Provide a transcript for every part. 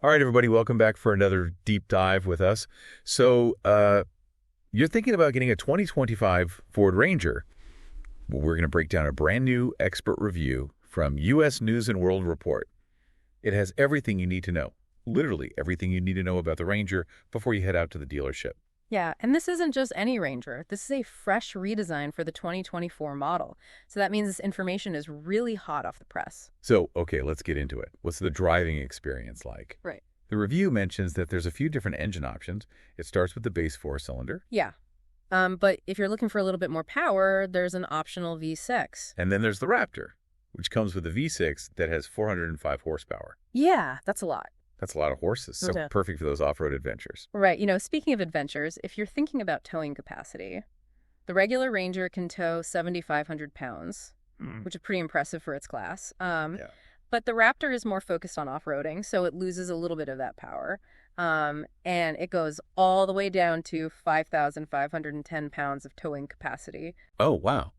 All right, everybody, welcome back for another deep dive with us. So, you're thinking about getting a 2025 Ford Ranger. Well, we're going to break down a brand new expert review from U.S. News& World Report. It has everything you need to know, literally everything you need to know about the Ranger before you head out to the dealership. Yeah, and this isn't just any Ranger. This is a fresh redesign for the 2024 model. So that means this information is really hot off the press. So, okay, let's get into it. What's the driving experience like? Right. The review mentions that there's a few different engine options. It starts with the base four-cylinder. Yeah. But if you're looking for a little bit more power, there's an optional V6. And then there's the Raptor, which comes with a V6 that has 405 horsepower. Yeah, that's a lot. That's a lot of horses, so Yeah. perfect for those off-road adventures. Right. Speaking of adventures, if you're thinking about towing capacity, the regular Ranger can tow 7,500 pounds, which is pretty impressive for its class. Yeah. But the Raptor is more focused on off-roading, so it loses a little bit of that power. And it goes all the way down to 5,510 pounds of towing capacity. Oh, wow.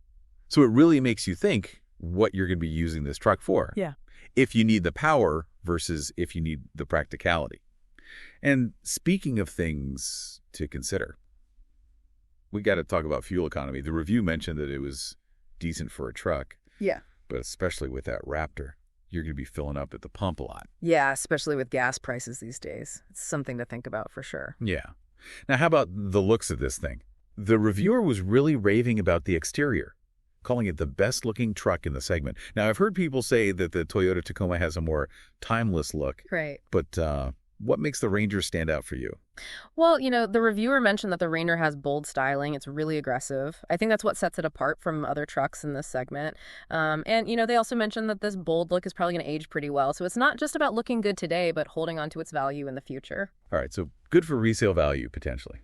So it really makes you think what you're going to be using this truck for. Yeah. If you need the power versus if you need the practicality. And speaking of things to consider, we got to talk about fuel economy. The review mentioned that it was decent for a truck. Yeah. But especially with that Raptor, you're going to be filling up at the pump a lot. Yeah, especially with gas prices these days. It's something to think about for sure. Yeah. Now, how about the looks of this thing? The reviewer was really raving about the exterior, calling it the best-looking truck in the segment. Now, I've heard people say that the Toyota Tacoma has a more timeless look. Right. But what makes the Ranger stand out for you? Well, the reviewer mentioned that the Ranger has bold styling. It's really aggressive. I think that's what sets it apart from other trucks in this segment. And they also mentioned that this bold look is probably going to age pretty well. So it's not just about looking good today, but holding on to its value in the future. All right, so good for resale value, potentially.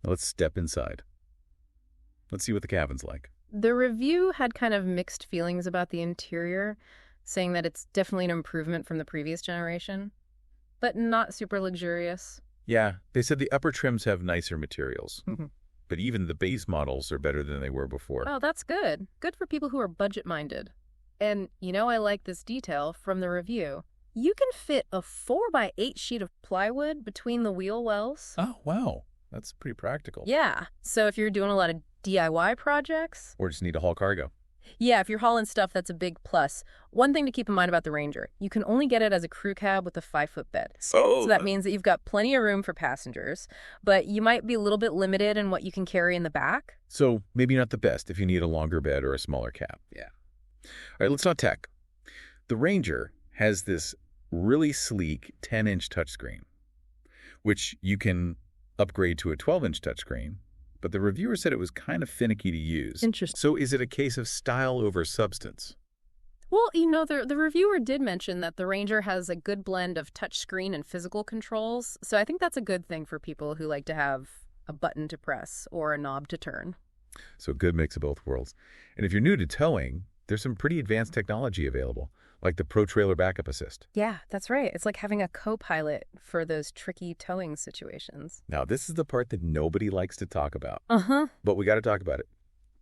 Now let's step inside. Let's see what the cabin's like. The review had kind of mixed feelings about the interior, saying that it's definitely an improvement from the previous generation, but not super luxurious. Yeah, they said the upper trims have nicer materials, Mm-hmm. but even the base models are better than they were before. Oh, that's good. Good for people who are budget-minded. And, I like this detail from the review. You can fit a 4x8 sheet of plywood between the wheel wells. Oh, wow. That's pretty practical. Yeah. So if you're doing a lot of DIY projects. Or just need to haul cargo. Yeah, if you're hauling stuff, that's a big plus. One thing to keep in mind about the Ranger, you can only get it as a crew cab with a 5-foot bed. Oh. So that means that you've got plenty of room for passengers, but you might be a little bit limited in what you can carry in the back. So maybe not the best if you need a longer bed or a smaller cab. Yeah. All right, let's talk tech. The Ranger has this really sleek 10-inch touchscreen, which you can upgrade to a 12-inch touchscreen, but the reviewer said it was kind of finicky to use. Interesting. So is it a case of style over substance? Well, the reviewer did mention that the Ranger has a good blend of touchscreen and physical controls, so I think that's a good thing for people who like to have a button to press or a knob to turn. So good mix of both worlds. And if you're new to towing, there's some pretty advanced technology available, like the Pro Trailer Backup Assist. Yeah, that's right. It's like having a co-pilot for those tricky towing situations. Now, this is the part that nobody likes to talk about. Uh-huh. But we got to talk about it.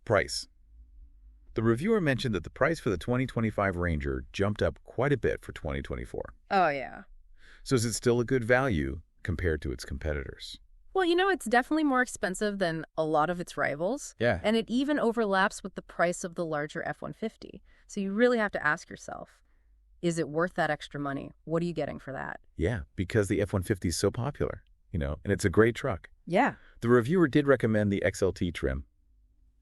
Price. The reviewer mentioned that the price for the 2025 Ranger jumped up quite a bit for 2024. Oh, yeah. So is it still a good value compared to its competitors? Well, it's definitely more expensive than a lot of its rivals. Yeah. And it even overlaps with the price of the larger F-150. So you really have to ask yourself, is it worth that extra money? What are you getting for that? Yeah, because the F-150 is so popular, and it's a great truck. Yeah. The reviewer did recommend the XLT trim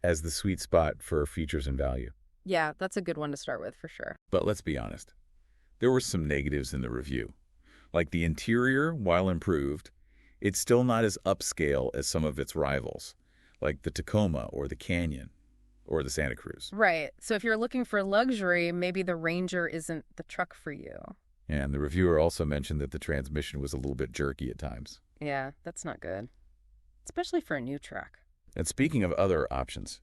as the sweet spot for features and value. Yeah, that's a good one to start with for sure. But let's be honest. There were some negatives in the review. Like the interior, while improved, it's still not as upscale as some of its rivals, like the Tacoma or the Canyon or the Santa Cruz. Right. So if you're looking for luxury, maybe the Ranger isn't the truck for you. And the reviewer also mentioned that the transmission was a little bit jerky at times. Yeah, that's not good. Especially for a new truck. And speaking of other options,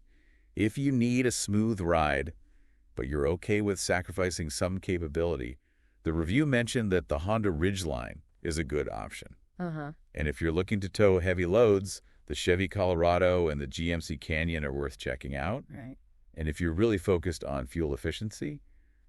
if you need a smooth ride, but you're okay with sacrificing some capability, the review mentioned that the Honda Ridgeline is a good option. Uh-huh. And if you're looking to tow heavy loads, the Chevy Colorado and the GMC Canyon are worth checking out. Right. And if you're really focused on fuel efficiency,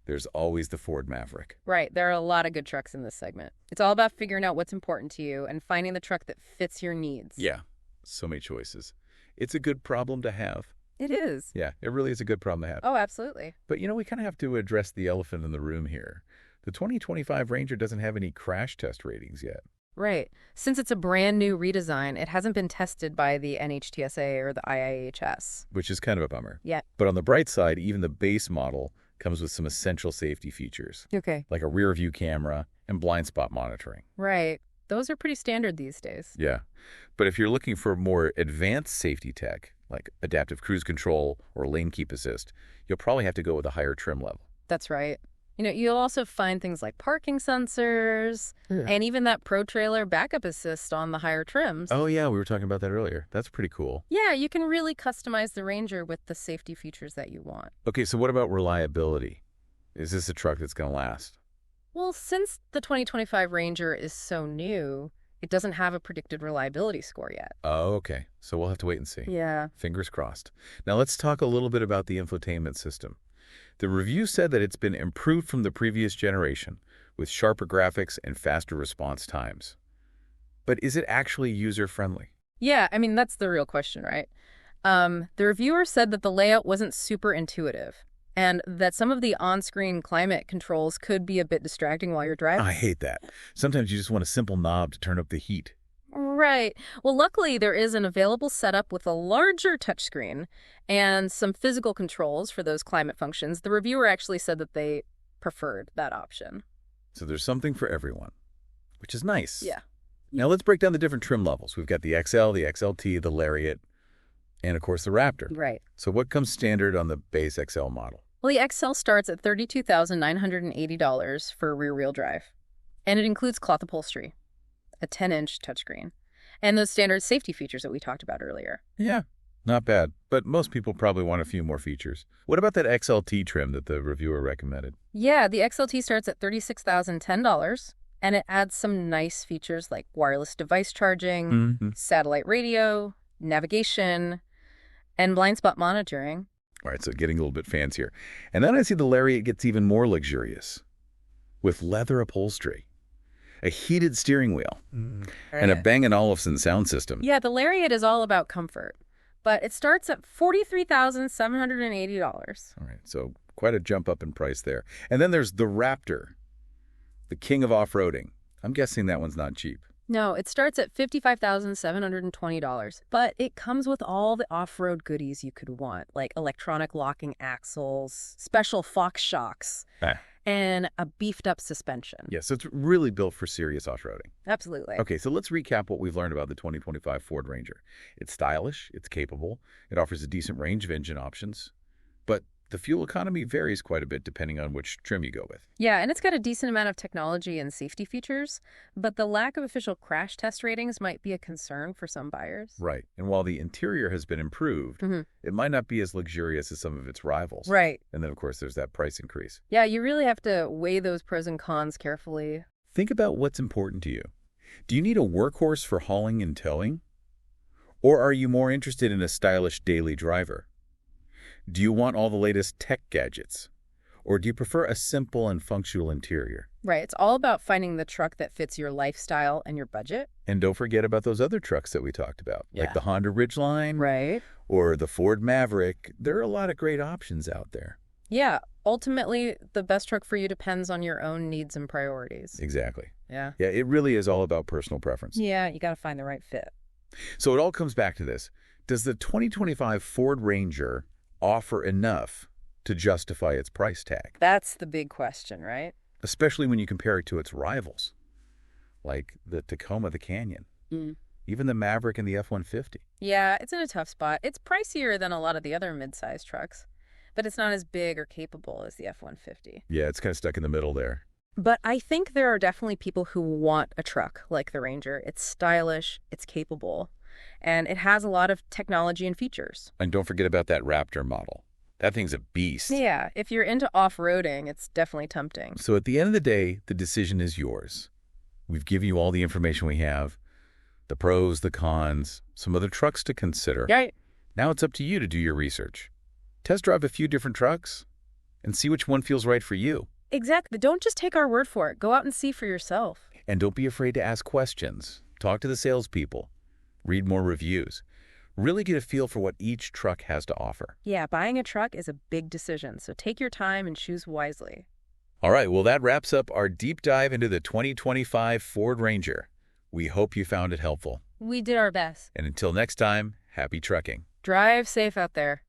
there's always the Ford Maverick. Right. There are a lot of good trucks in this segment. It's all about figuring out what's important to you and finding the truck that fits your needs. Yeah, so many choices. It's a good problem to have. It is. Yeah, it really is a good problem to have. Oh, absolutely. But, we kind of have to address the elephant in the room here. The 2025 Ranger doesn't have any crash test ratings yet. Right. Since it's a brand new redesign, it hasn't been tested by the NHTSA or the IIHS. Which is kind of a bummer. Yeah. But on the bright side, even the base model comes with some essential safety features. Okay. Like a rear view camera and blind spot monitoring. Right. Those are pretty standard these days. Yeah. But if you're looking for more advanced safety tech, like adaptive cruise control or lane keep assist, you'll probably have to go with a higher trim level. That's right. You'll also find things like parking sensors and even that Pro Trailer backup assist on the higher trims. Oh, yeah, we were talking about that earlier. That's pretty cool. Yeah, you can really customize the Ranger with the safety features that you want. Okay, so what about reliability? Is this a truck that's going to last? Well, since the 2025 Ranger is so new, it doesn't have a predicted reliability score yet. Oh, okay. So we'll have to wait and see. Yeah. Fingers crossed. Now let's talk a little bit about the infotainment system. The review said that it's been improved from the previous generation, with sharper graphics and faster response times. But is it actually user-friendly? Yeah, that's the real question, right? The reviewer said that the layout wasn't super intuitive, and that some of the on-screen climate controls could be a bit distracting while you're driving. I hate that. Sometimes you just want a simple knob to turn up the heat. Right. Well, luckily, there is an available setup with a larger touchscreen and some physical controls for those climate functions. The reviewer actually said that they preferred that option. So there's something for everyone, which is nice. Yeah. Now let's break down the different trim levels. We've got the XL, the XLT, the Lariat, and of course the Raptor. Right. So what comes standard on the base XL model? Well, the XL starts at $32,980 for rear-wheel drive, and it includes cloth upholstery, a 10-inch touchscreen, and those standard safety features that we talked about earlier. Yeah, not bad, but most people probably want a few more features. What about that XLT trim that the reviewer recommended? Yeah, the XLT starts at $36,010, and it adds some nice features like wireless device charging, satellite radio, navigation, and blind spot monitoring. All right, so getting a little bit fancier. And then I see the Lariat gets even more luxurious with leather upholstery, a heated steering wheel, and a Bang & Olufsen sound system. Yeah, the Lariat is all about comfort, but it starts at $43,780. All right, so quite a jump up in price there. And then there's the Raptor, the king of off-roading. I'm guessing that one's not cheap. No, it starts at $55,720, but it comes with all the off-road goodies you could want, like electronic locking axles, special Fox shocks, and a beefed-up suspension. Yeah, so it's really built for serious off-roading. Absolutely. Okay, so let's recap what we've learned about the 2025 Ford Ranger. It's stylish, it's capable, it offers a decent range of engine options, but the fuel economy varies quite a bit depending on which trim you go with. Yeah, and it's got a decent amount of technology and safety features, but the lack of official crash test ratings might be a concern for some buyers. Right, and while the interior has been improved, it might not be as luxurious as some of its rivals. Right. And then, of course, there's that price increase. Yeah, you really have to weigh those pros and cons carefully. Think about what's important to you. Do you need a workhorse for hauling and towing? Or are you more interested in a stylish daily driver? Do you want all the latest tech gadgets? Or do you prefer a simple and functional interior? Right. It's all about finding the truck that fits your lifestyle and your budget. And don't forget about those other trucks that we talked about, like the Honda Ridgeline, right, or the Ford Maverick. There are a lot of great options out there. Yeah. Ultimately, the best truck for you depends on your own needs and priorities. Exactly. Yeah. Yeah, it really is all about personal preference. Yeah, you got to find the right fit. So it all comes back to this. Does the 2025 Ford Ranger offer enough to justify its price tag? That's the big question, right? Especially when you compare it to its rivals, like the Tacoma, the Canyon, even the Maverick and the F-150. Yeah, it's in a tough spot. It's pricier than a lot of the other midsize trucks, but it's not as big or capable as the F-150. Yeah, it's kind of stuck in the middle there. But I think there are definitely people who want a truck like the Ranger. It's stylish, it's capable, and it has a lot of technology and features. And don't forget about that Raptor model. That thing's a beast. Yeah, if you're into off-roading, it's definitely tempting. So at the end of the day, the decision is yours. We've given you all the information we have, the pros, the cons, some other trucks to consider. Right. Now it's up to you to do your research. Test drive a few different trucks and see which one feels right for you. Exactly. Don't just take our word for it. Go out and see for yourself. And don't be afraid to ask questions. Talk to the salespeople. Read more reviews. Really get a feel for what each truck has to offer. Yeah, buying a truck is a big decision, so take your time and choose wisely. All right, well, that wraps up our deep dive into the 2025 Ford Ranger. We hope you found it helpful. We did our best. And until next time, happy trucking. Drive safe out there.